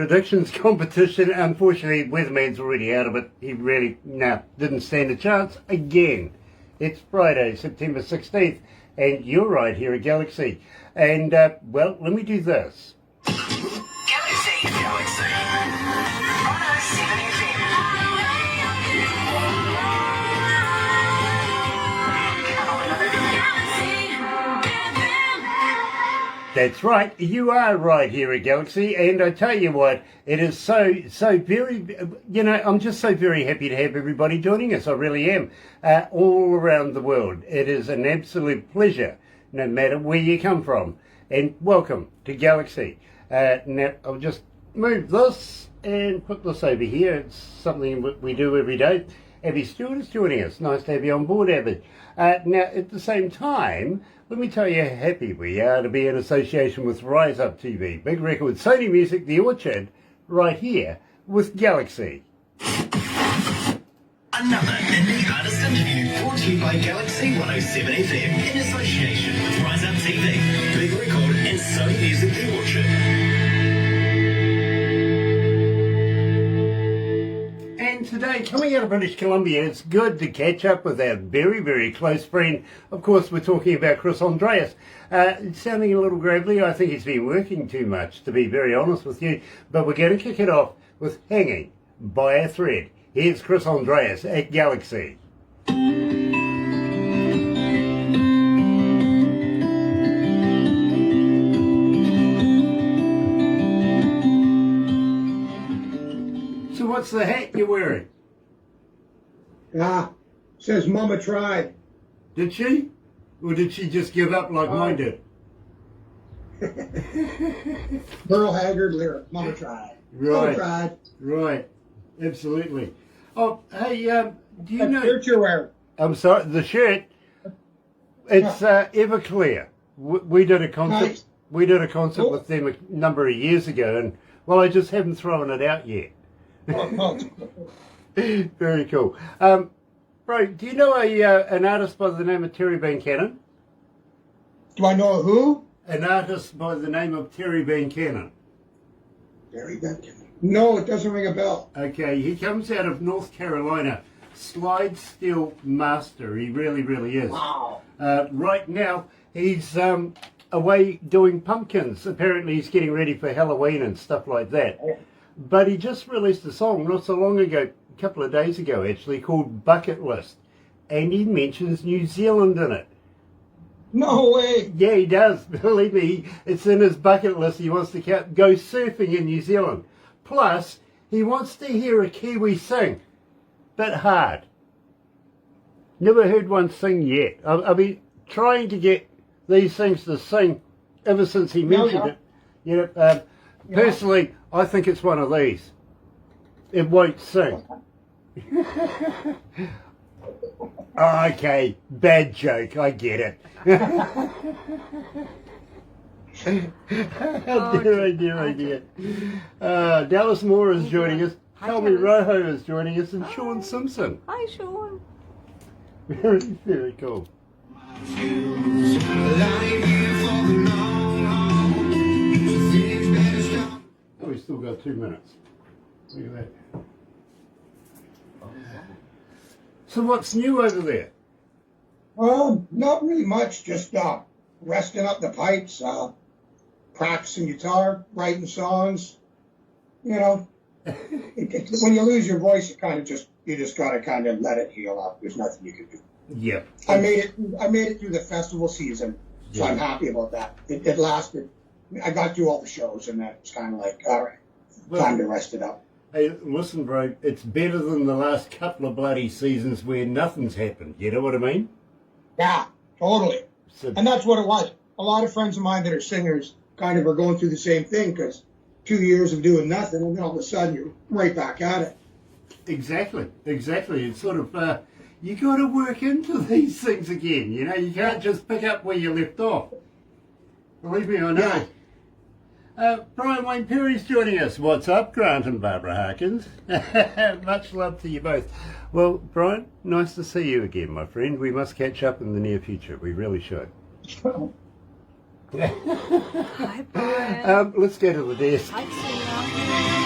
predictions competition. Unfortunately, Weatherman's already out of it. He really, didn't stand a chance again. It's Friday, September 16th, and you're right here at Galaxy. And, well, let me do this. Galaxy 107fm. That's right, you are right here at Galaxy, and I tell you what, it is so very, I'm just so very happy to have everybody joining us, I really am, all around the world. It is an absolute pleasure, no matter where you come from, and welcome to Galaxy. Now, I'll just move this and put this over here. It's something we do every day. Abby Stewart is joining us. Nice to have you on board, Abby. Now, at the same time, let me tell you how happy we are to be in association with Rise Up TV, Big Record, Sony Music, The Orchard, right here with Galaxy. Another indie artist interview brought to you by Galaxy 107fm in association with Rise Up TV, Big Record and Sony Music, The Orchard. And today, coming out of British Columbia, it's good to catch up with our very, very close friend. Of course, we're talking about Chris Andreas. It's sounding a little gravelly. I think he's been working too much, to be very honest with you. But we're going to kick it off with Hanging by a Thread. Here's Chris Andreas at Galaxy. So what's the hat you're wearing? Says Mama tried. Did she? Or did she just give up like mine did? Merle Haggard lyric. Mama tried. Right. Mama tried. Right. Absolutely. Oh, hey, do you know... shirt you're wearing. I'm sorry, the shirt, it's Everclear. We did a concert. Nice. We did a concert Cool. with them a number of years ago, and, well, I just haven't thrown it out yet. Very cool. Bro, do you know an artist by the name of Terry Van Cannon? Do I know who? An artist by the name of Terry Van Cannon. Barry Benton. No, it doesn't ring a bell. Okay, he comes out of North Carolina. Slide steel master. He really, really is. Wow. Right now, he's away doing pumpkins. Apparently, he's getting ready for Halloween and stuff like that. But he just released a song not so long ago, a couple of days ago actually, called Bucket List. And he mentions New Zealand in it. No way. Yeah, he does. Believe me, it's in his bucket list. He wants to go surfing in New Zealand. Plus, he wants to hear a Kiwi sing. Bit hard. Never heard one sing yet. I've been trying to get these things to sing ever since he mentioned it. Personally, I think it's one of these. It won't sing. Okay, bad joke, I get it. How dear. Dallas Moore is joining us. Helmy Rojo is joining us, and Sean Simpson. Hi, Sean. Very, very cool. Oh, we still got 2 minutes. Look at that. So what's new over there? Not really much. Just resting up the pipes, practicing guitar, writing songs. You know, when you lose your voice, you just gotta kind of let it heal up. There's nothing you can do. Yep. I made it through the festival season, so I'm happy about that. It lasted. I got through all the shows, and that's kind of like, all right, time to rest it up. Hey, listen, bro, it's better than the last couple of bloody seasons where nothing's happened. You know what I mean? Yeah, totally. So, And that's what it was. A lot of friends of mine that are singers kind of are going through the same thing because 2 years of doing nothing, and then all of a sudden you're right back at it. exactly. It's sort of, you got to work into these things again. You know, you can't just pick up where you left off. Believe me, I know. Yeah. Brian Wayne Perry's joining us. What's up, Grant and Barbara Harkins? Much love to you both. Well, Brian, nice to see you again, my friend. We must catch up in the near future. We really should. Hi, Brian. Let's go to the desk. Hi, Tina.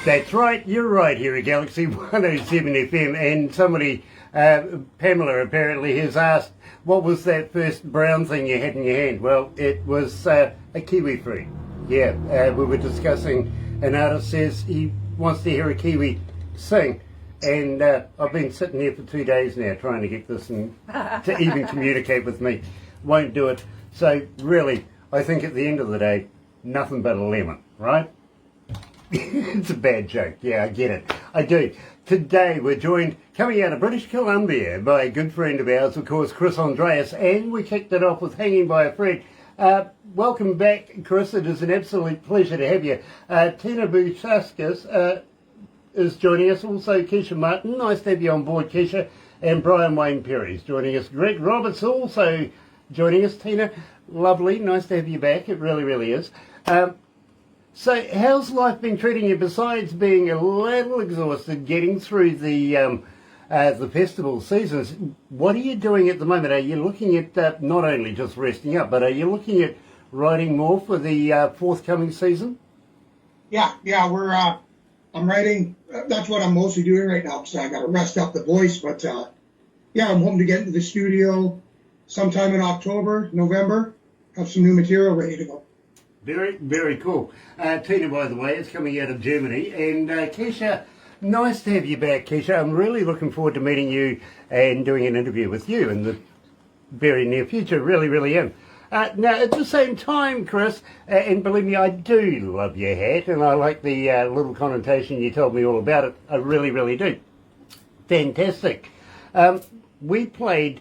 That's right, you're right here at Galaxy 107 FM, and somebody, Pamela apparently has asked, what was that first brown thing you had in your hand? Well, it was a kiwi fruit. Yeah, we were discussing, an artist says he wants to hear a kiwi sing, and I've been sitting here for 2 days now trying to get this and to even communicate with me. Won't do it. So really, I think at the end of the day, nothing but a lemon, right? It's a bad joke. Yeah, I get it. I do. Today we're joined, coming out of British Columbia, by a good friend of ours, of course, Chris Andreas, and we kicked it off with Hanging by a Thread. Welcome back, Chris. It is an absolute pleasure to have you. Tina Buchaskis is joining us, also Keisha Martin. Nice to have you on board, Keisha. And Brian Wayne Perry is joining us. Greg Roberts also joining us. Tina, lovely. Nice to have you back. It really, really is. So how's life been treating you besides being a little exhausted getting through the festival seasons? What are you doing at the moment? Are you looking at not only just resting up, but are you looking at writing more for the forthcoming season? Yeah, we're. I'm writing. That's what I'm mostly doing right now because I got to rest up the voice. But yeah, I'm hoping to get into the studio sometime in October, November. Have some new material ready to go. Very, very cool. Tina, by the way, is coming out of Germany. And Keisha, nice to have you back, Keisha. I'm really looking forward to meeting you and doing an interview with you in the very near future. Really, really am. Now, at the same time, Chris, and believe me, I do love your hat, and I like the little connotation you told me all about it. I really, really do. Fantastic. We played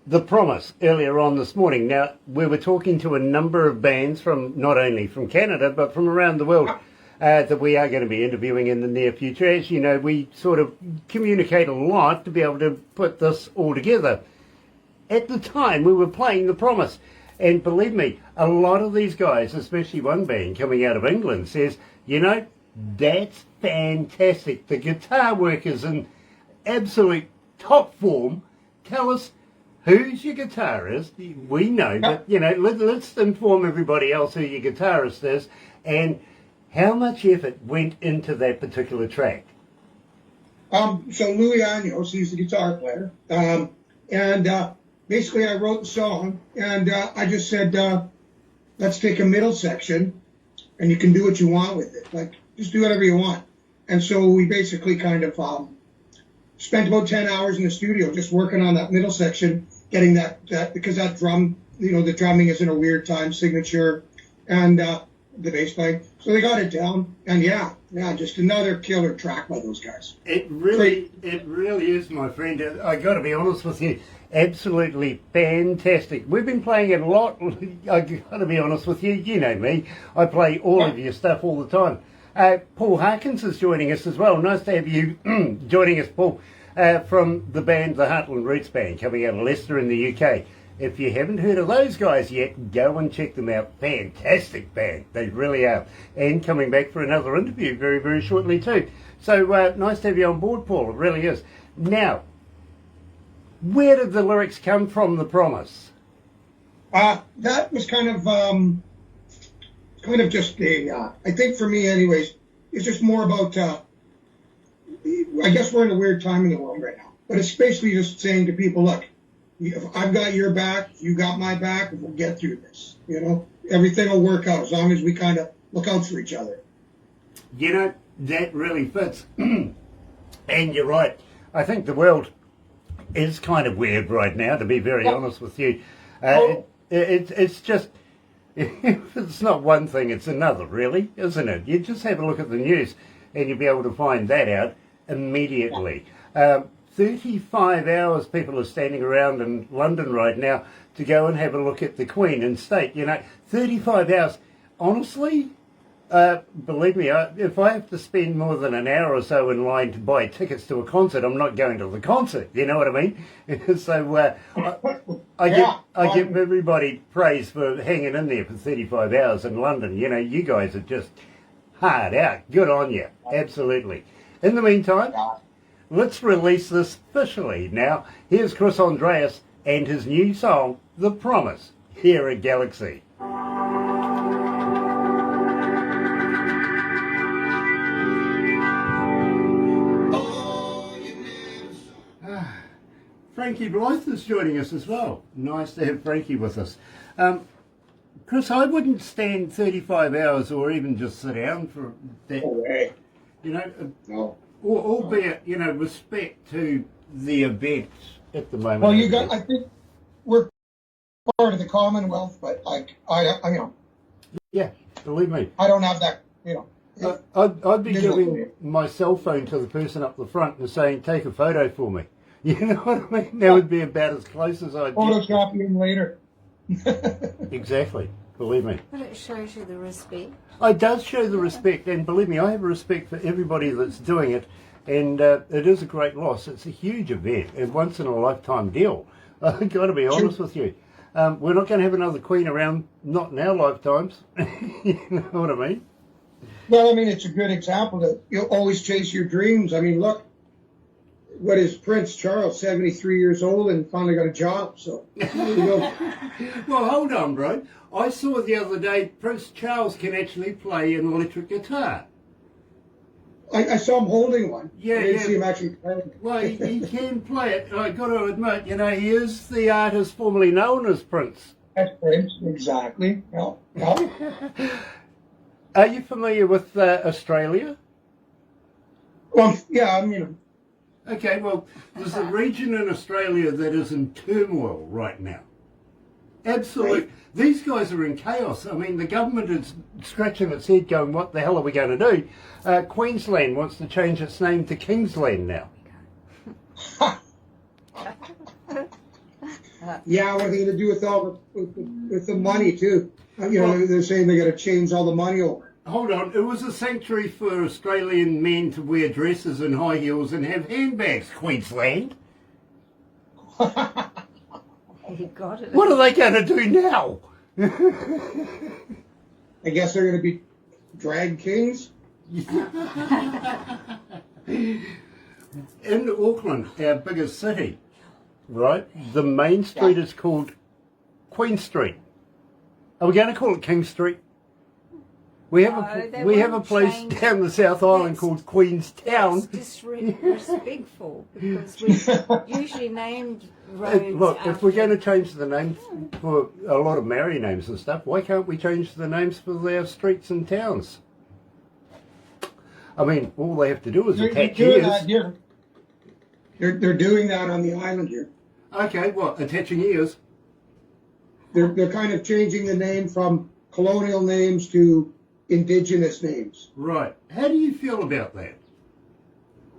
The Promise earlier on this morning. Now, we were talking to a number of bands from not only from Canada, but from around the world that we are going to be interviewing in the near future. As you know, we sort of communicate a lot to be able to put this all together. At the time, we were playing The Promise. And believe me, a lot of these guys, especially one band coming out of England, says, you know, that's fantastic. The guitar work is in absolute top form. Tell us who's your guitarist. We know, but, you know, let's inform everybody else who your guitarist is and how much effort went into that particular track. So Louis Años, he's the guitar player. Basically, I wrote the song, and I just said, let's take a middle section, and you can do what you want with it. Like, just do whatever you want. And so we basically kind of spent about 10 hours in the studio just working on that middle section, getting that because that drum, you know, the drumming is in a weird time signature, and the bass playing. So they got it down, and yeah, just another killer track by those guys. It really is, my friend. I got to be honest with you. Absolutely fantastic. We've been playing it a lot. I got to be honest with you. You know me. I play all of your stuff all the time. Paul Harkins is joining us as well. Nice to have you joining us, Paul, from the band, the Heartland Roots Band, coming out of Leicester in the UK. If you haven't heard of those guys yet, go and check them out. Fantastic band. They really are. And coming back for another interview very, very shortly too. So nice to have you on board, Paul. It really is. Now, where did the lyrics come from, The Promise? That was kind of just a, I think for me anyways, it's just more about, I guess we're in a weird time in the world right now, but it's basically just saying to people, look, if I've got your back, you got my back, we'll get through this. You know, everything will work out as long as we kind of look out for each other. You know, that really fits. And you're right. I think the world is kind of weird right now, to be very honest with you. It's just, it's not one thing, it's another, really, isn't it? You just have a look at the news and you'll be able to find that out immediately. 35 hours people are standing around in London right now to go and have a look at the Queen in state. You know, 35 hours. Honestly, believe me, if I have to spend more than an hour or so in line to buy tickets to a concert, I'm not going to the concert. You know what I mean? So I give everybody praise for hanging in there for 35 hours in London. You know, you guys are just hard out. Good on you. Absolutely. In the meantime, let's release this officially. Now, here's Chris Andreas and his new song, The Promise, here at Galaxy. Frankie Blythe is joining us as well. Nice to have Frankie with us. Chris, I wouldn't stand 35 hours or even just sit down for that. No way. You know, No. albeit, you know, respect to the event at the moment. Well, I think we're part of the Commonwealth, but like, Yeah, believe me. I don't have that, you know. I'd be Visual. giving my cell phone to the person up the front and saying, take a photo for me. You know what I mean? That would be about as close as I'd get. Photoshopping later. Exactly. Believe me. But it shows you the respect. It does show the respect, and believe me, I have respect for everybody that's doing it, and it is a great loss. It's a huge event, a once-in-a-lifetime deal. I've got to be honest with you. We're not going to have another Queen around, not in our lifetimes. You know what I mean? Well, I mean, it's a good example that you'll always chase your dreams. I mean, look, what is Prince Charles, 73 years old and finally got a job, so there you go. Well, hold on, bro. I saw the other day Prince Charles can actually play an electric guitar. I saw him holding one. Yeah, I didn't yeah. see him actually playing. Well, he can play it. I got to admit, you know, he is the artist formerly known as Prince. That's Prince, exactly. Yeah, yeah. Are you familiar with Australia? Well, yeah, I mean, Okay, well, there's a region in Australia that is in turmoil right now. Absolute. Right. These guys are in chaos. I mean, the government is scratching its head going, what the hell are we going to do? Queensland wants to change its name to Kingsland now. yeah, what are they going to do with all with the money too? You know, they're saying they got to change all the money over. Hold on, it was a sanctuary for Australian men to wear dresses and high heels and have handbags, Queensland. You got it. What are they going to do now? I guess they're going to be drag kings. In Auckland, our biggest city, right, the main street is called Queen Street. Are we going to call it King Street? We have a place change. down the South Island That's- called Queenstown. It's disrespectful because we usually named roads. Look, if we're after- going to change the name for a lot of Maori names and stuff, why can't we change the names for our streets and towns? I mean, all they have to do is They're attach doing ears. that here. They're doing that on the island here. Okay, what, attaching ears? They're kind of changing the name from colonial names to indigenous names. Right. How do you feel about that?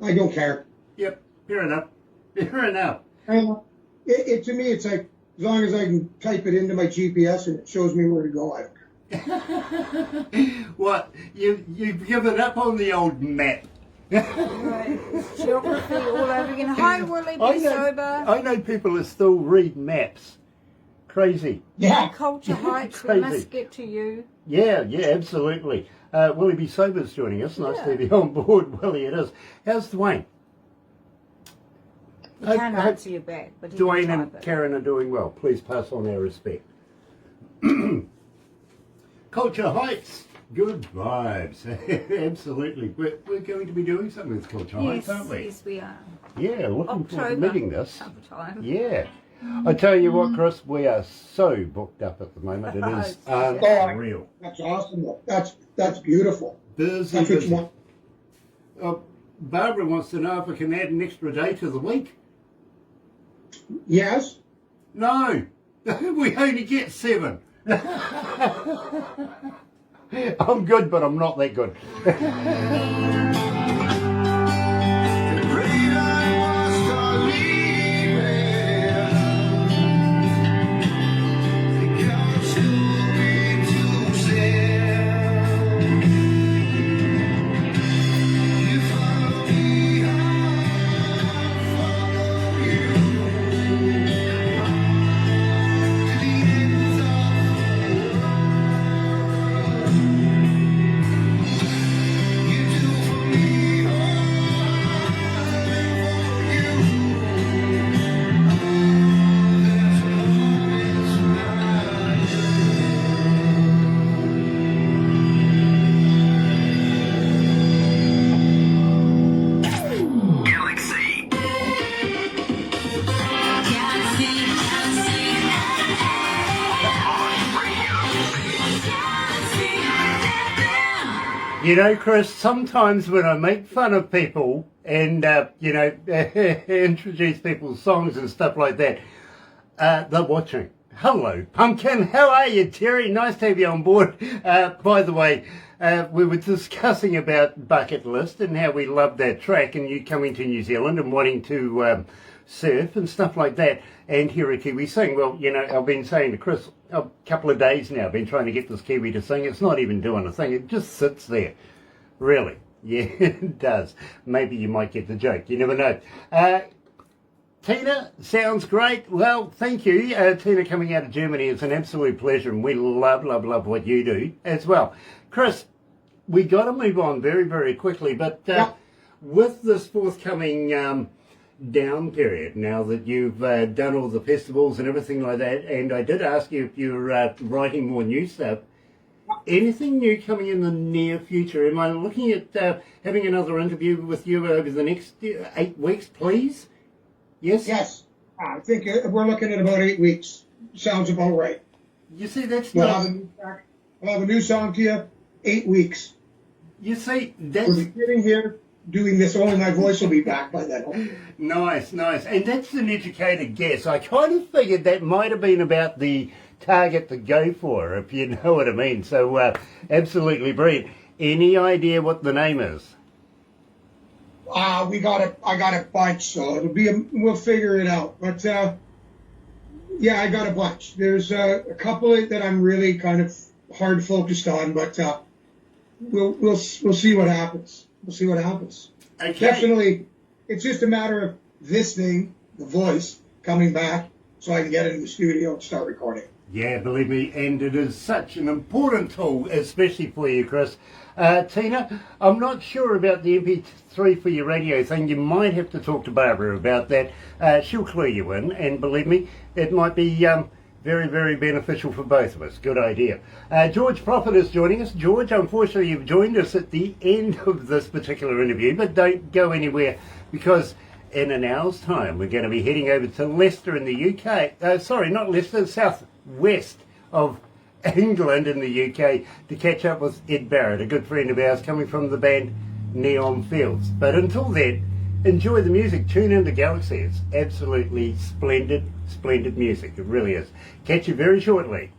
I don't care. Yep, fair enough. Fair enough. To me, it's like as long as I can type it into my GPS and it shows me where to go, I don't care. What? You've given up on the old map. Right. Geography all over again. Hi, Willie, be sober. I know people that still read maps. Crazy. Yeah. Culture Heights, we Crazy. must get to you. Yeah, absolutely. Willie B. Sober's joining us. Nice to have you on board, Willie, it is. How's Dwayne? He can't answer you back, but he Dwayne can and type it. Karen are doing well. Please pass on our respect. Culture Heights. Good vibes. Absolutely. We're going to be doing something with Culture Heights, aren't we? Yes, we are. Yeah, looking forward to October. meeting this. Sometime. Yeah. I tell you what, Chris, we are so booked up at the moment. It is unreal. That's awesome. Though. That's beautiful. Busy, That's what you busy. want. Barbara wants to know if I can add an extra day to the week. Yes. No, we only get 7. I'm good, but I'm not that good. You know, Chris, sometimes when I make fun of people and, introduce people's songs and stuff like that, they're watching. Hello, Pumpkin. How are you, Terry? Nice to have you on board. By the way, we were discussing about Bucket List and how we love that track and you coming to New Zealand and wanting to surf and stuff like that and hear a Kiwi sing. Well, you know, I've been saying to Chris a couple of days now, I've been trying to get this Kiwi to sing. It's not even doing a thing. It just sits there. Really. Yeah, it does. Maybe you might get the joke. You never know. Tina, sounds great. Well, thank you. Tina coming out of Germany is an absolute pleasure and we love what you do as well. Chris, we got to move on very, very quickly, but with this forthcoming down period, now that you've done all the festivals and everything like that, and I did ask you if you're writing more new stuff, anything new coming in the near future? Am I looking at having another interview with you over the next 8 weeks, please? Yes? Yes. I think we're looking at about 8 weeks. Sounds about right. You see, that's We'll not... have a new song to you, 8 weeks. You see, that's... We'll be sitting here doing this, only my voice will be back by then. Nice. And that's an educated guess. I kind of figured that might have been about the target to go for, if you know what I mean. So, absolutely brilliant. Any idea what the name is? I got a bunch, so we'll figure it out. But yeah, I got a bunch. There's a couple that I'm really kind of hard focused on, but we'll see what happens. We'll see what happens. Okay. Definitely, it's just a matter of this thing, the voice, coming back so I can get into the studio and start recording. Yeah, believe me, and it is such an important tool, especially for you, Chris. Tina, I'm not sure about the MP3 for your radio thing. You might have to talk to Barbara about that. She'll clue you in, and believe me, it might be very, very beneficial for both of us. Good idea. George Prophet is joining us. George, unfortunately, you've joined us at the end of this particular interview, but don't go anywhere because in an hour's time, we're going to be heading over to Leicester in the UK. Sorry, not Leicester, south west of England in the UK to catch up with Ed Barrett, a good friend of ours coming from the band Neon Fields. But until then, enjoy the music. Tune into Galaxy. It's absolutely splendid music. It really is. Catch you very shortly.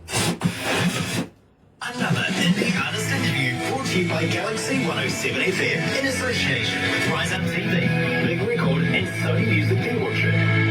Another indie artist interview brought to you by Galaxy 107 FM in association with Rise Up TV, Big Record and Sony Music Portrait.